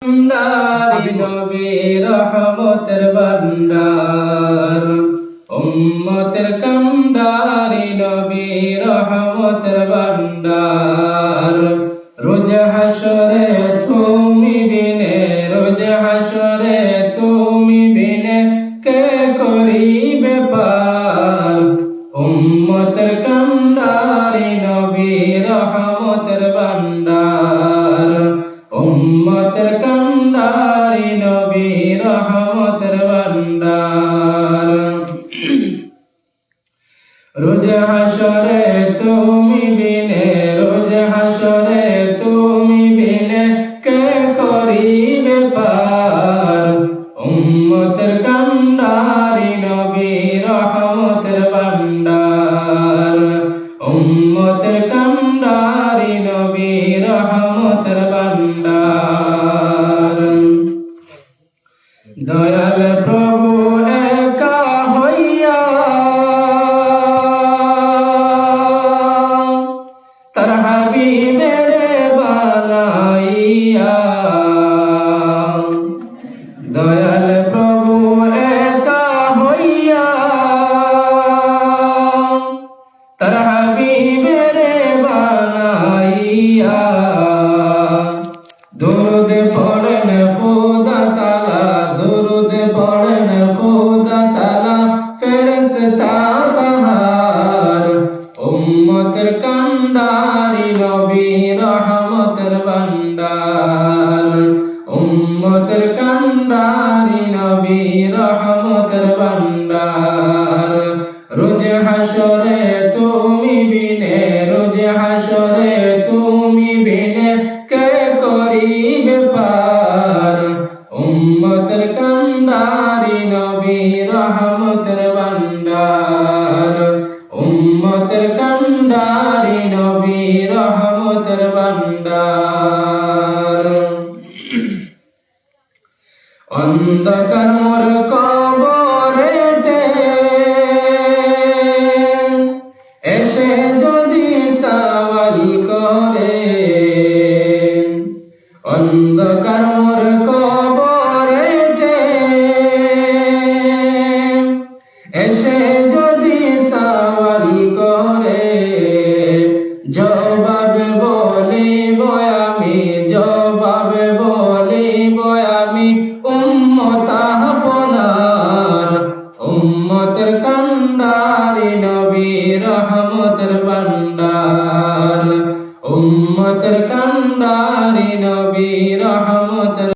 কান্ডারি নবী রহমতের ভান্ডার, উম্মতের কান্ডারি নবী রহমতের ভান্ডার। রোজ হাসরে তুমি বিনে, রোজ হাসরে তুমি বিনে কে করিবে পার। উম্মতের কান্ডারি নবী রহমতের ভান্ডার, উম্মতের কান্ডারি নবী রহমতের ভান্ডার। রোজ হাসরে তুমি বিনে, রোজ হাসরে তুমি বিনে কে করিবে পার। উম্মতের কান্ডারি নবী রহমতের ভান্ডার, উম্মতের কান্ডারি নবী রহমতের ভান্ডার। দয়াল প্রভু একা হইয়া তার হাবিবের বানাইয়া। দয়াল প্রভু একা হইয়া তার হাবিবের বানাইয়া। দুরুদ পড়েন খোদা তাআলা, দুরুদ পড়েন খোদা তাআলা ফেরেশতা বাহার। উম্মতের কান্ডারি নবী রহমতের ভান্ডার, উম্মতের কান্ডারি নবী রহমতের ভান্ডার। রোজ হাসরে তুমি বিনে, রোজ হাসরে তুমি বিনে কে করিবে পার। উম্মতের কান্ডারি নবী রহমতের ভান্ডার, উম্মতের কান্ডারি নবী রহমতের ভান্ডার। অন্ধকার মোর কবরেতে এসে যদি সওয়াল করে, অন্ধকার মোর